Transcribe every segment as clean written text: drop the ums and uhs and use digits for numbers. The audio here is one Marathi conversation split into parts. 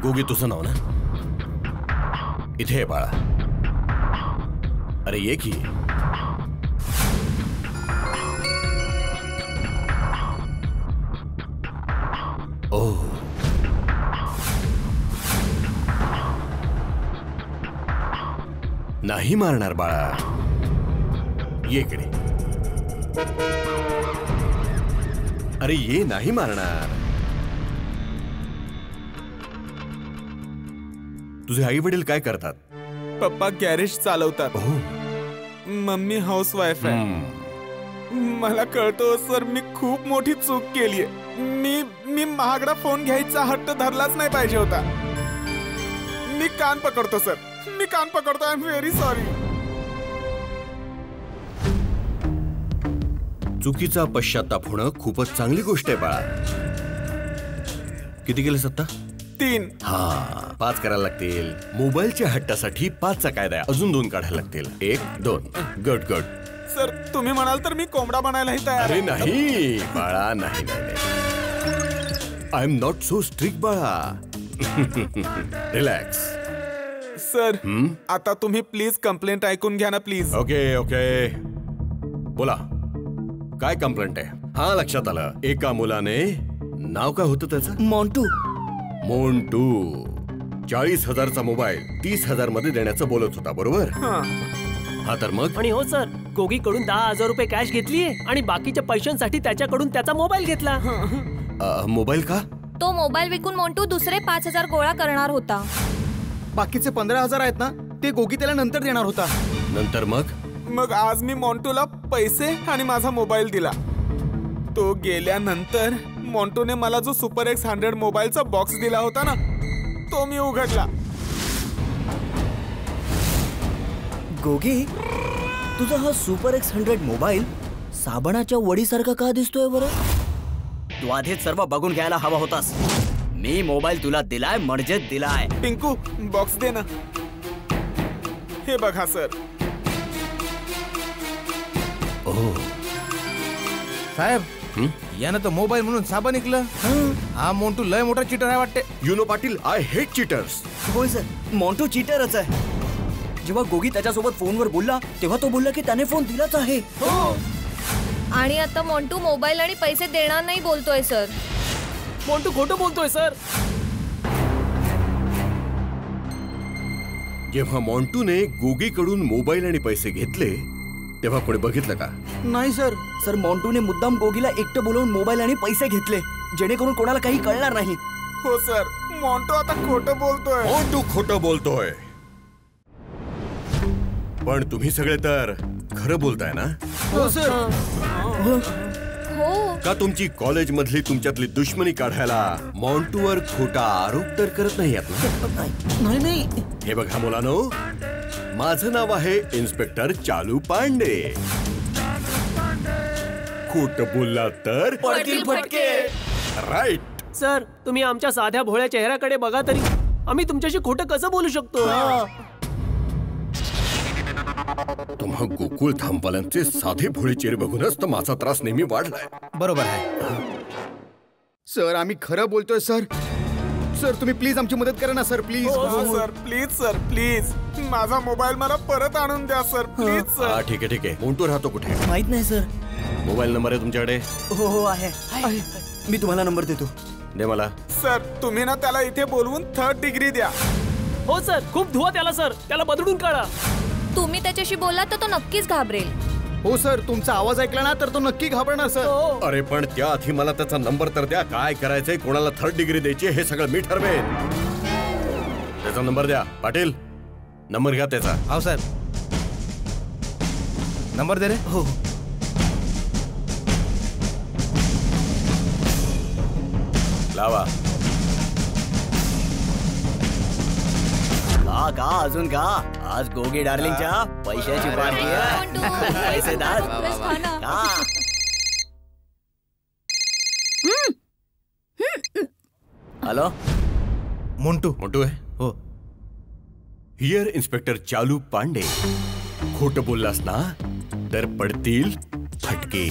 गोगी तुझं नाव ना? इथे आहे बाळा. अरे ये की. ओ नाही मारणार बाळा. ये इकडे. अरे ये नाही मारणार. तुझे आई वडील काय करतात? पप्पा गॅरेज चालवतात. मम्मी हाऊसवाईफ आहे. मला कळतो सर, मी खूप मोठी चूक केलीये. मी महागडा फोन घ्यायचा हट्ट धरलाच नाही पाहिजे होता. मी कान पकडतो सर, मी कान पकडतो. I am very sorry. चुकीचा पश्चाताप होणं खूपच चांगली गोष्ट आहे बाळा. किती केले सत्ता? 3. हा 5 करायला लागतील. मोबाईलच्या हट्टासाठी 5चा कायदा आहे. अजून 2 काढायला लागतील. 1 2. Good good. सर तुम्ही म्हणाल तर मी कोंबडा बनायलाही तयार अरे आहे. नाही बाळा, नाही नाही. I am not so strict बाळा. रिलॅक्स. सर आता तुम्ही प्लीज कंप्लेंट ऐकून घ्या ना प्लीज. ओके ओके बोला, काय कंप्लेंट आहे? हा लक्षात आलं. एका मुलाने, नाव काय होतं त्याचं? मोंटू. मोंटू 40,000चा मोबाईल 30,000 मध्ये देण्याचं बोलत होता, बरोबर? हा तर मग? आणि हो सर, गोगी कडून 10,000 रुपये कॅश घेतलीये आणि बाकीच्या पैशांसाठी त्याच्याकडून त्याचा मोबाईल घेतला. मोबाईल का? तो मोबाईल विकून मोंटू दुसरे 5,000 गोळा करणार होता. बाकीचे 15,000 आहेत ना, ते गोगी त्याला नंतर देणार होता. नंतर मग आज मी मोंटूला पैसे आणि माझा मोबाईल दिला. तो गेल्यानंतर मोंटूने मला जो सुपर एक्स 100 मोबाईलचा बॉक्स दिला होता ना, तो मी उघडला. गोगी, तुझा हा सुपर एक्स 100 मोबाईल साबणाच्या वडीसारखा का दिसतोय बरं? तू आधीच सर्व बघून घ्यायला हवा होतास. मी मोबाईल तुला दिलाय म्हणजे दिलाय. पिंकू बॉक्स दे ना. हे बघा सर. साहेब, यानं तर मोबाईल म्हणून साबण निघलं. हा मोंटू लय मोठा चिटर आहे वाटते. You know Patil, I hate cheaters. होय सर, मोंटू चिटरच आहे. जेव्हा गोगी त्याच्यासोबत फोनवर बोलला तेव्हा तो बोलला की त्याने फोन दिलाच आहे. आणि आता मोंटू मोबाईल आणि पैसे देणार नाही बोलतोय सर. मोंटू खोटं बोलतोय सर. जेव्हा मोंटूने गोगीकडून मोबाईल आणि पैसे घेतले तेव्हा कोणी बघितलं का? नाही सर. सर, मोंटूने मुद्दाम गोगीला एकटं बोलवून मोबाईल आणि पैसे घेतले, जेणेकरून कोणाला काही कळणार नाही. हो सर, मोंटू आता खोटं बोलतोय. मोंटू खोटं बोलतोय. पण तुम्ही सगळे तर खरं बोलताय ना? हो सर. हो. का तुमची कॉलेज मधली तुमच्यातली दुश्मनी काढायला मोंटूवर खोटा आरोप तर करत नाही ना? नाही नाही. हे बघा मुलांनो, माझं नाव आहे इन्स्पेक्टर चालू पांडे. खोट बोलला तर पडतील फटके. राईट. सर, तुम्ही आमच्या साध्या भोळ्या चेहऱ्याकडे बघा तरी आम्ही तुमच्याशी खोटं कसं बोलू शकतो? तुम्हा गोकुळ थांबवाल्यांचे साधे भोळे चेहरे बघूनच तर माझा त्रास नेहमी वाढलाय. बरोबर आहे. सर, आम्ही खरं बोलतोय सर. सर, तुम्ही प्लीज आमची मदत करा ना sir, please. Sir please, sir please, माझा मोबाईल मला परत आणून द्या सर, प्लीज सर. ठीक आहे ठीक आहे. मोंटू राहतो कुठे? माहित नाही सर. मोबाईल नंबर आहे तुमच्याकडे? हो हो आहे. मी तुम्हाला नंबर देतो. दे मला. सर तुम्ही ना त्याला इथे बोलवून 3rd डिग्री द्या. हो सर, खूप धुवा त्याला सर. त्याला बदलून काढा. तुम्ही त्याच्याशी बोललात तर तो नक्कीच घाबरेल. हो सर, तुमचा आवाज ऐकला ना तर तो नक्की घाबरणार सर. अरे पण त्या आधी मला त्याचा नंबर तर द्या. काय करायचंय, कोणाला 3rd डिग्री द्यायची हे सगळं मी ठरवेन. त्याचा नंबर द्या. पाटील, नंबर घ्या त्याचा. हो साहेब. नंबर दे रे. हो. लावा. का अजून का? आज गोगी डार्लिंगच्या पैशाची पार्टी आहे. पैसेदार. हॅलो, मोंटू. मोंटू आहे? हो. हियर इन्स्पेक्टर चालू पांडे. खोट बोललास ना तर पडतील फटके.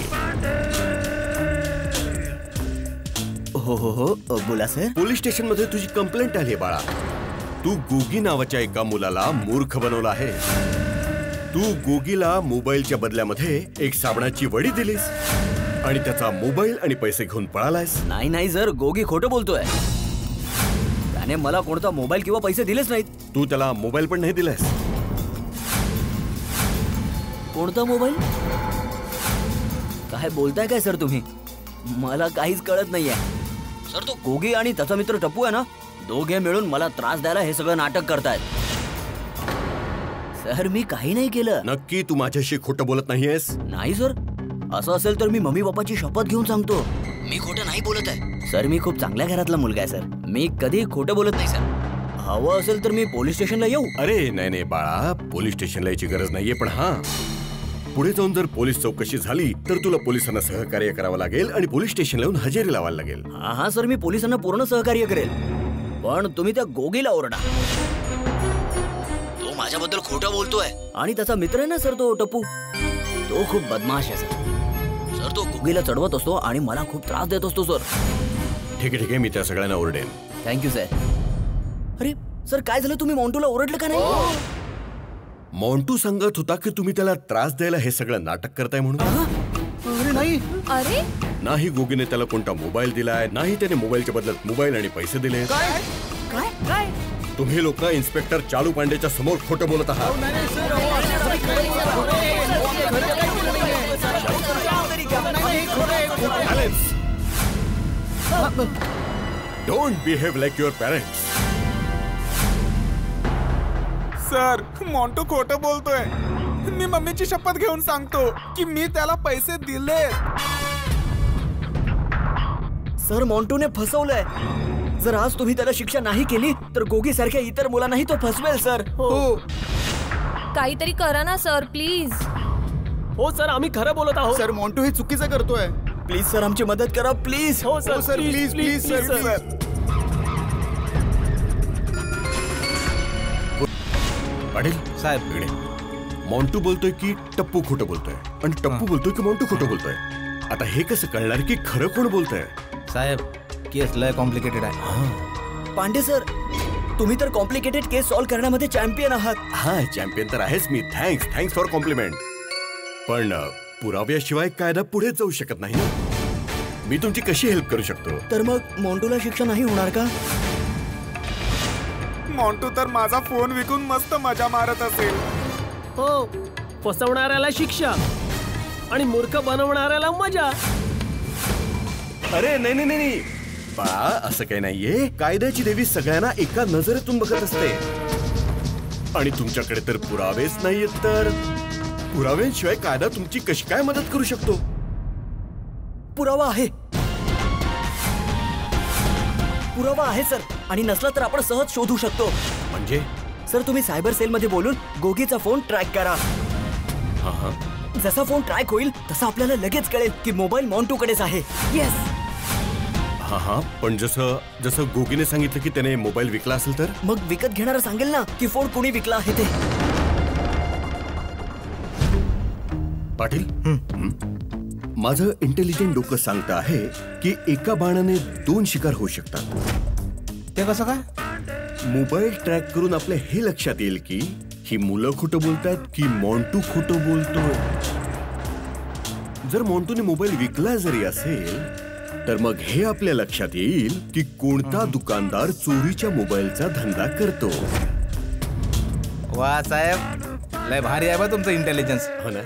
हो बोला सर. पोलीस स्टेशन मध्ये तुझी कंप्लेंट आली बाळा. तू गोगी नावाच्या एका मुलाला मूर्ख बनवला आहे. तू गोगीला मोबाईलच्या बदल्यामध्ये एक साबणाची वडी दिलीस आणि त्याचा मोबाईल आणि पैसे घेऊन पळालायस. नाही सर, गोगी खोटं बोलतोय. त्याने मला कोणता मोबाईल किंवा पैसे दिलेच नाहीत. तू त्याला मोबाईल पण नाही दिलास. कोणता मोबाईल? काय बोलताय काय सर तुम्ही? मला काहीच कळत नाहीये सर. तो गोगी आणि त्याचा मित्र टप्पू आहे ना, दोघे मिळून मला त्रास द्यायला हे सगळं नाटक करतायत. सर मी काही नाही केलं. नक्की तू माझ्याशी खोटं बोलत नाहीयेस? नाही सर, असं असेल तर मी मम्मी पप्पाची शपथ घेऊन सांगतो, मी खोटं नाही बोलत आहे. सर मी खूप चांगल्या घरातला मुलगा आहे सर. मी कधी खोटं बोलत नाही सर. हवं असेल तर मी पोलीस स्टेशनला येऊ. अरे नाही बाळा, पोलीस स्टेशनला यायची गरज नाहीये. पण हा, पुढे जाऊन जर पोलीस चौकशी झाली तर तुला पोलिसांना सहकार्य करावं लागेल आणि पोलीस स्टेशनला येऊन हजेरी लावायला लागेल. हा सर, मी पोलिसांना पूर्ण सहकार्य करेल. पण तुम्ही त्या गोगीला ओरडा. तो माझ्याबद्दल खोटं बोलतोय. आणि त्याचा मित्र आहे ना सर, तो टप्पू, तो खूप बदमाश आहे सर. सर तो गोगीला चढवत असतो आणि मला खूप त्रास देत असतो सर. ठीक आहे, मी त्या सगळ्यांना ओरडेन. Thank you sir. अरे सर काय झालं, तुम्ही मॉन्टूला ओरडलं का नाही? मॉन्टू सांगत होता की तुम्ही त्याला त्रास द्यायला हे सगळं नाटक करताय म्हणून. अरे नाही. अरे नाही गोगीने त्याला कोणता मोबाईल दिलाय, नाही त्याने मोबाईलच्या बदल्यात मोबाईल आणि पैसे दिले. काय काय काय तुम्ही लोक इन्स्पेक्टर चालू पांडेच्या समोर खोटं बोलत आहात. Don't behave like your parents. Sir Montu खोटं बोलतोय. मी मम्मीची शपथ घेऊन सांगतो की मी त्याला पैसे दिले. सर मॉन्टूने फसवलंय. जर आज तुम्ही त्याला शिक्षा नाही केली तर गोगी सारख्या इतर मुलांनाही तो फसवेल सर. हो काहीतरी करा ना सर, प्लीज. हो सर, आम्ही खरं बोलत आहोत. सर मॉन्टू हे चुकीचं करतोय. प्लीज सर आमची मदत करा प्लीज. हो sir, sir please sir. Patil saheb इकडे. मॉन्टू बोलतोय की टप्पू खोटं बोलतोय आणि टप्पू बोलतोय की मॉन्टू खोटं बोलतोय. आता हे कसं कळणार की खरं कोण बोलतोय? साहेब केस लय कॉम्प्लिकेटेड आहे. पांडे सर, तुम्ही तर कॉम्प्लिकेटेड केस सॉल्व्ह करण्यामध्ये चॅम्पियन आहात. हा चॅम्पियन तर आहेच मी. Thanks for complement. पण पुराव्याशिवाय कायदा पुढे जाऊ शकत नाही. मी तुमची कशी हेल्प करू शकतो? तर मग मॉन्टूला शिक्षा नाही होणार का? मॉन्टू तर माझा फोन विकून मस्त मजा मारत असेल. हो, फसवणाऱ्याला शिक्षा आणि मूर्ख बनवणाऱ्याला मजा. अरे नाही बाळा, असं काही नाहीये. कायद्याची देवी सगळ्यांना एका नजरेतून बघत असते. आणि तुमच्याकडे तर पुरावेच नाहीयेत. तर पुराव्यांशिवाय कायदा तुमची कशी काय मदत करू शकतो? पुरावा आहे. पुरावा आहे सर, आणि नसला तर आपण सहज शोधू शकतो. म्हणजे? सर तुम्ही सायबर सेल मध्ये बोलून गोगीचा फोन ट्रॅक करा. हा जसा फोन ट्रॅक होईल तसा आपल्याला लगेच कळेल की मोबाईल मॉन्टूकडेच आहे. येस. हा पण जसं गोगीने सांगितलं की त्याने मोबाईल विकला असेल तर? मग विकत घेणारा सांगेल ना की फोन कोणी विकला आहे ते. पाटील, माझं इंटेलिजंट डोकं सांगतं आहे की एका बाणाने 2 शिकार होऊ शकतात. ते कसं काय? मोबाईल ट्रॅक करून आपल्या हे लक्षात येईल की ही मुलं खोटं बोलतायत की मॉन्टू खोटं बोलतोय. जर मॉन्टूने मोबाईल विकला जरी असेल तर मग हे आपल्या लक्षात येईल की कोणता दुकानदार चोरीच्या मोबाईलचा धंदा करतो. वा साहेब, लय भारी आहे बा तुमचं इंटेलिजन्स. हो ना?